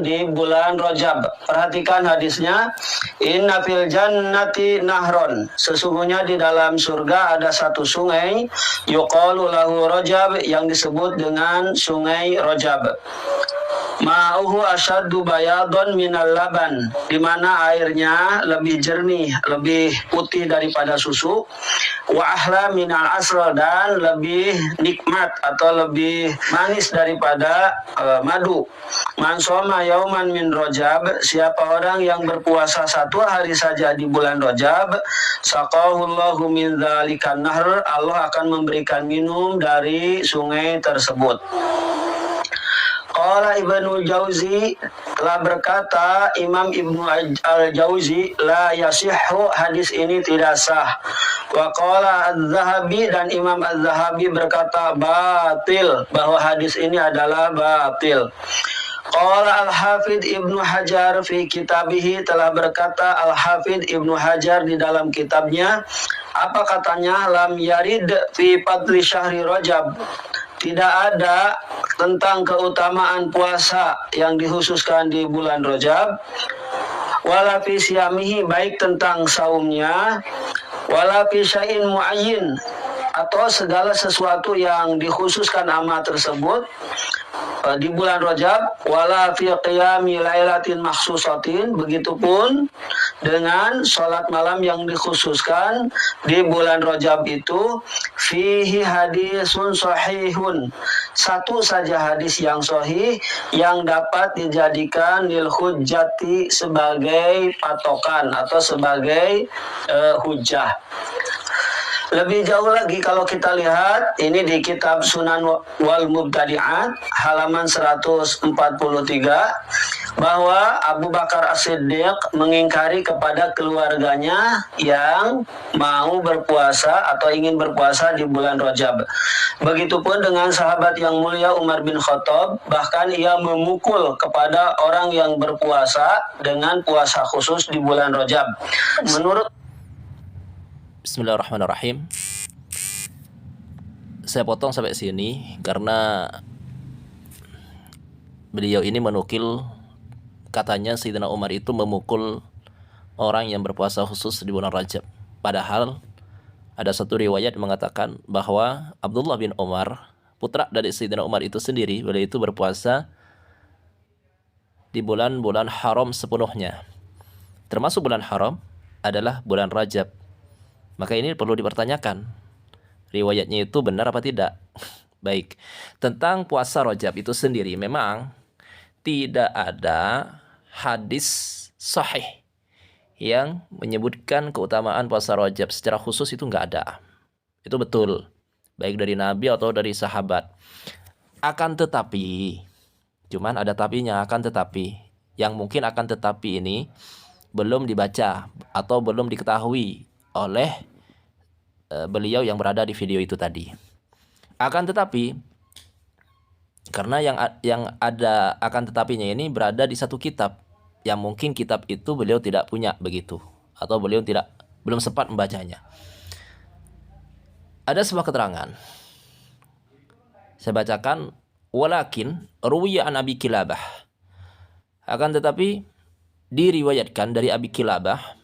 di bulan Rajab. Perhatikan hadisnya. Inna fil jannati nahron. Sesungguhnya di dalam surga ada satu sungai. Yuqalu lahu Rajab, yang disebut dengan sungai Rajab. Ma'uhu asyaddu bayadun minal laban, di mana airnya lebih jernih, lebih putih daripada susu. Wa ahla minal asr, dan lebih nikmat atau lebih manis daripada madu. Man shoma yauman min Rajab, siapa orang yang berpuasa satu hari saja di bulan Rajab, saqahullahu min dzalikan nahr, Allah akan memberikan minum dari sungai tersebut. Qala Ibnu Jauzi, telah berkata Imam Ibnu Al-Jauzi, la yasihhu, hadis ini tidak sah. Wa qala Az-Zahabi, dan Imam Az-Zahabi berkata batil, bahwa hadis ini adalah batil. Qala Al-Hafidh Ibnu Hajar fi kitabihi, telah berkata Al-Hafidh Ibnu Hajar di dalam kitabnya. Apa katanya? Lam yarid fi fadli syahri Rajab, tidak ada tentang keutamaan puasa yang dikhususkan di bulan Rajab. Wala fi siyamihi, baik tentang saumnya. Wala fi syai'in muayyin, atau segala sesuatu yang dikhususkan amal tersebut di bulan Rajab. Wala fi qiyami lailatin makhsusatin, begitupun dengan sholat malam yang dikhususkan di bulan Rajab itu. Fihi hadisun sahihun, satu saja hadis yang sahih yang dapat dijadikan lil hujjati, sebagai patokan atau sebagai hujjah. Lebih jauh lagi kalau kita lihat ini di kitab Sunan wal Mubtadi'at halaman 143, bahwa Abu Bakar As-Siddiq mengingkari kepada keluarganya yang mau berpuasa atau ingin berpuasa di bulan Rajab. Begitupun dengan sahabat yang mulia Umar bin Khattab, bahkan ia memukul kepada orang yang berpuasa dengan puasa khusus di bulan Rajab. Menurut Bismillahirrahmanirrahim. Saya potong sampai sini karena beliau ini menukil katanya Sayyidina Umar itu memukul orang yang berpuasa khusus di bulan Rajab. Padahal ada satu riwayat mengatakan bahwa Abdullah bin Umar, putra dari Sayyidina Umar itu sendiri, beliau itu berpuasa di bulan-bulan haram sepenuhnya. Termasuk bulan haram adalah bulan Rajab. Maka ini perlu dipertanyakan, riwayatnya itu benar apa tidak. Baik, tentang puasa Rajab itu sendiri memang tidak ada hadis sahih yang menyebutkan keutamaan puasa Rajab secara khusus, itu nggak ada. Itu betul, baik dari Nabi atau dari sahabat. Akan tetapi, cuman ada tapinya, akan tetapi, yang mungkin akan tetapi ini belum dibaca atau belum diketahui oleh beliau yang berada di video itu tadi. Akan tetapi, karena yang ada akan tetapinya ini berada di satu kitab, yang mungkin kitab itu beliau tidak punya begitu, atau beliau belum sempat membacanya. Ada sebuah keterangan, saya bacakan. Walakin ruwiya an Abi Kilabah, akan tetapi diriwayatkan dari Abi Kilabah,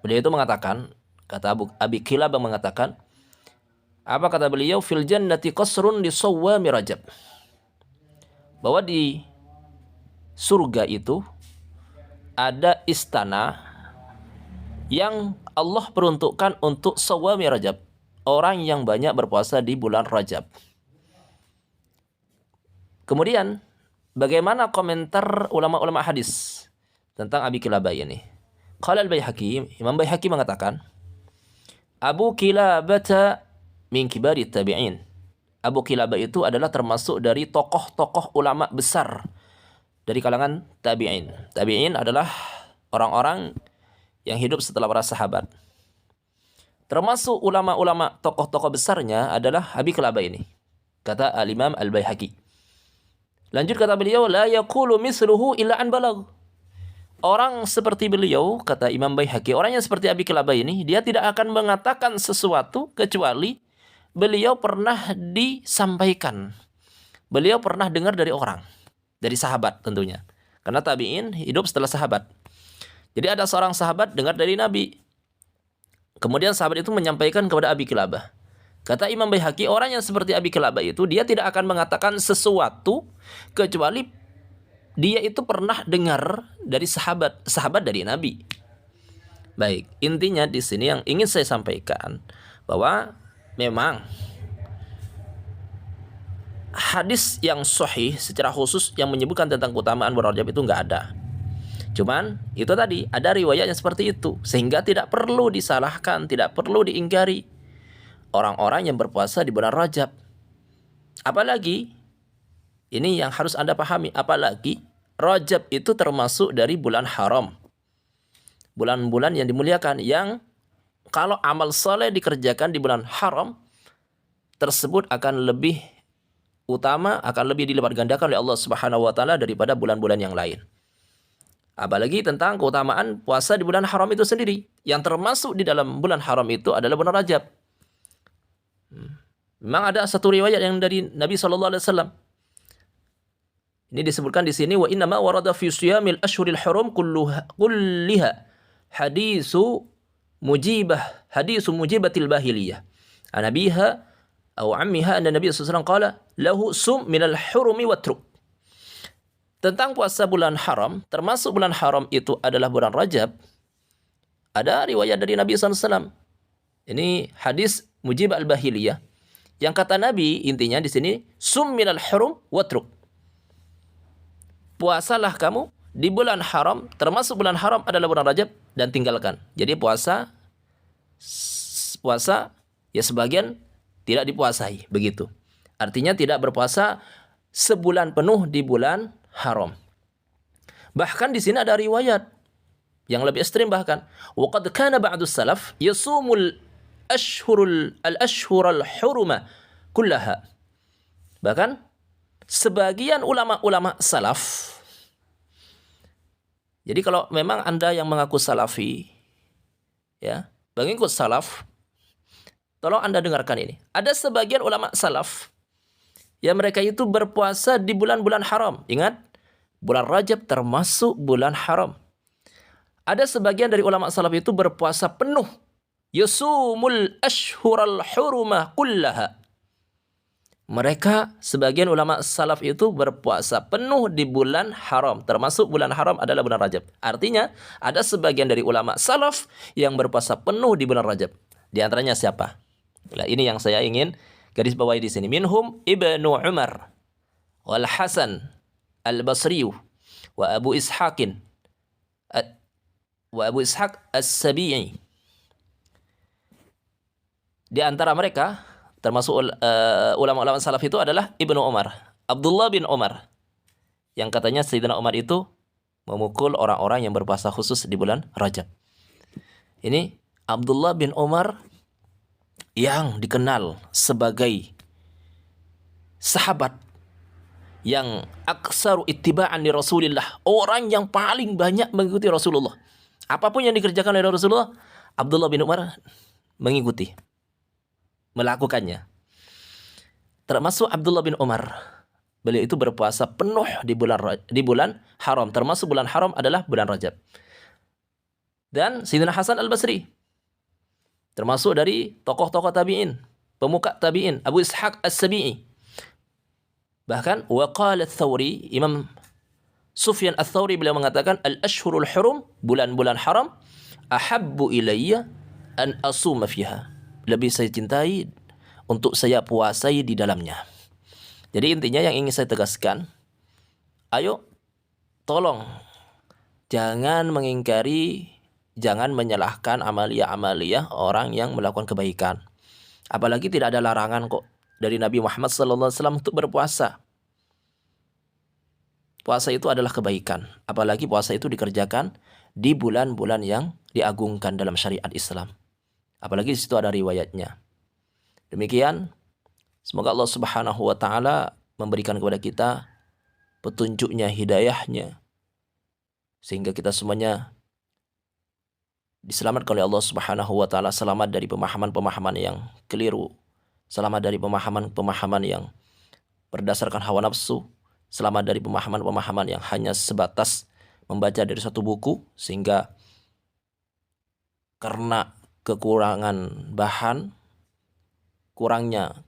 beliau itu mengatakan, kata Abi Kilabah mengatakan, apa kata beliau? Fil jannati qasrun li sawwami Rajab, bahwa di surga itu ada istana yang Allah peruntukkan untuk sawwami Rajab, orang yang banyak berpuasa di bulan Rajab. Kemudian bagaimana komentar ulama-ulama hadis tentang Abi Kilabah ini? Qala al-Baihaqi, Imam Baihaqi mengatakan, Abu Kilabah min kibari tabi'in. Abu Kilabah itu adalah termasuk dari tokoh-tokoh ulama besar dari kalangan tabi'in. Tabi'in adalah orang-orang yang hidup setelah para sahabat. Termasuk ulama-ulama tokoh-tokoh besarnya adalah Abi Kilabah ini, kata Al-Imam Al-Baihaqi. Lanjut kata beliau, la yaqulu misluhu illa an balagh. Orang seperti beliau, kata Imam Baihaqi, orang yang seperti Abi Kilabah ini, dia tidak akan mengatakan sesuatu kecuali beliau pernah disampaikan, beliau pernah dengar dari orang. dari sahabat tentunya. Karena tabi'in hidup setelah sahabat. Jadi ada seorang sahabat dengar dari Nabi. Kemudian sahabat itu menyampaikan kepada Abi Kilabah. Kata Imam Baihaqi, orang yang seperti Abi Kilabah itu dia tidak akan mengatakan sesuatu kecuali dia itu pernah dengar dari sahabat dari Nabi. Baik, intinya di sini yang ingin saya sampaikan bahwa memang hadis yang sahih secara khusus yang menyebutkan tentang keutamaan bulan Rajab itu nggak ada. Cuman itu tadi ada riwayatnya seperti itu, sehingga tidak perlu disalahkan, tidak perlu diingkari orang-orang yang berpuasa di bulan Rajab. Apalagi ini yang harus Anda pahami, apalagi Rajab itu termasuk dari bulan haram. Bulan-bulan yang dimuliakan, yang kalau amal soleh dikerjakan di bulan haram tersebut akan lebih utama, akan lebih dilipat gandakan oleh Allah Subhanahu wa taala daripada bulan-bulan yang lain. Apalagi tentang keutamaan puasa di bulan haram itu sendiri. Yang termasuk di dalam bulan haram itu adalah bulan Rajab. Memang ada satu riwayat yang dari Nabi SAW. Ini disebutkan di sini, wa inna ma warada fi siyamil ashhuril hurum kulliha hadisu mujibatil bahiliyah. Anabiha atau ammiha anna Nabi SAW qala lahu sum minal hurumi watruk. Tentang puasa bulan haram, termasuk bulan haram itu adalah bulan Rajab. Ada riwayat dari Nabi SAW. Ini hadis Mujib al-Bahiliyah. Yang kata Nabi intinya di sini, sum minal hurum watruk. Puasalah kamu di bulan haram, termasuk bulan haram adalah bulan Rajab, dan tinggalkan. Jadi puasa ya sebagian tidak dipuasai, begitu. Artinya tidak berpuasa sebulan penuh di bulan haram. Bahkan di sini ada riwayat yang lebih ekstrim bahkan. Wa qad kana ba'du salaf yasumul al-ashhurul huruma kullaha. Bahkan sebagian ulama-ulama salaf. Jadi kalau memang Anda yang mengaku salafi, ya, pengikut salaf, tolong Anda dengarkan ini. Ada sebagian ulama salaf yang mereka itu berpuasa di bulan-bulan haram. Ingat, bulan Rajab termasuk bulan haram. Ada sebagian dari ulama salaf itu berpuasa penuh. Yasumul ashhural hurumah kullaha. Mereka, sebagian ulama salaf itu berpuasa penuh di bulan haram. Termasuk bulan haram adalah bulan Rajab. Artinya, ada sebagian dari ulama salaf yang berpuasa penuh di bulan Rajab. Di antaranya siapa? Nah, ini yang saya ingin garis bawahi di sini. Minhum Ibnu Umar wal Hasan al-Basri wa Abu Ishaq as-Sabi'i. Di antara mereka termasuk ulama-ulama salaf itu adalah Ibnu Umar, Abdullah bin Umar, yang katanya Sayyidina Umar itu memukul orang-orang yang berpuasa khusus di bulan Rajab. Ini Abdullah bin Umar yang dikenal sebagai sahabat yang aksaru ittiba'an li Rasulillah, orang yang paling banyak mengikuti Rasulullah. Apapun yang dikerjakan oleh Rasulullah, Abdullah bin Umar mengikuti, melakukannya. Termasuk Abdullah bin Umar, beliau itu berpuasa penuh di bulan haram, termasuk bulan haram adalah bulan Rajab. Dan Sayyidina Hasan al-Basri, termasuk dari tokoh-tokoh tabi'in, pemuka tabi'in, Abu Ishaq as-Sabi'i. Bahkan waqala ats-Tsauri, Imam Sufyan ats-Tsauri beliau mengatakan al-ashhurul hurum, bulan-bulan haram, ahabbu ilayya an asuma fiha. Lebih saya cintai untuk saya puasai di dalamnya. Jadi intinya yang ingin saya tegaskan, ayo tolong jangan mengingkari, jangan menyalahkan amalia-amalia orang yang melakukan kebaikan. Apalagi tidak ada larangan kok dari Nabi Muhammad SAW untuk berpuasa. Puasa itu adalah kebaikan. Apalagi puasa itu dikerjakan di bulan-bulan yang diagungkan dalam syariat Islam. Apalagi di situ ada riwayatnya. Demikian, semoga Allah Subhanahu wa taala memberikan kepada kita petunjuknya, hidayahnya, sehingga kita semuanya diselamatkan oleh Allah Subhanahu wa taala, selamat dari pemahaman-pemahaman yang keliru, selamat dari pemahaman-pemahaman yang berdasarkan hawa nafsu, selamat dari pemahaman-pemahaman yang hanya sebatas membaca dari satu buku, sehingga karena kekurangan bahan, kurangnya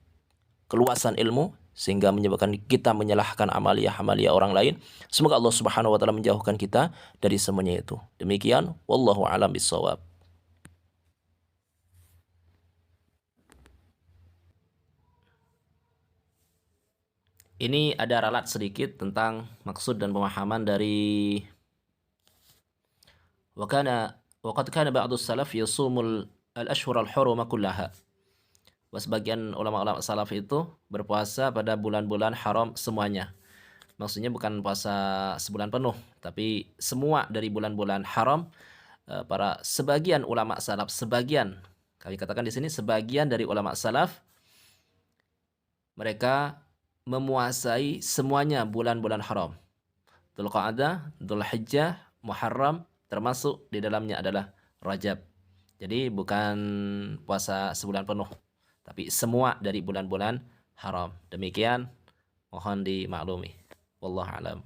keluasan ilmu, sehingga menyebabkan kita menyalahkan amalia-amalia orang lain. Semoga Allah Subhanahu wa taala menjauhkan kita dari semuanya itu. Demikian, wallahu a'lam bishawab. Ini ada ralat sedikit tentang maksud dan pemahaman dari waqad kana ba'du salaf yasumul al-ashhur al-huruma kullaha. Sebagian ulama-ulama salaf itu berpuasa pada bulan-bulan haram semuanya. Maksudnya bukan puasa sebulan penuh, tapi semua dari bulan-bulan haram. Para sebagian ulama salaf, kami katakan di sini sebagian dari ulama salaf, mereka memuasai semuanya bulan-bulan haram. Dzulqa'dah, Dzulhijjah, Muharram, termasuk di dalamnya adalah Rajab. Jadi bukan puasa sebulan penuh, tapi semua dari bulan-bulan haram. Demikian, mohon dimaklumi. Wallahu a'lam.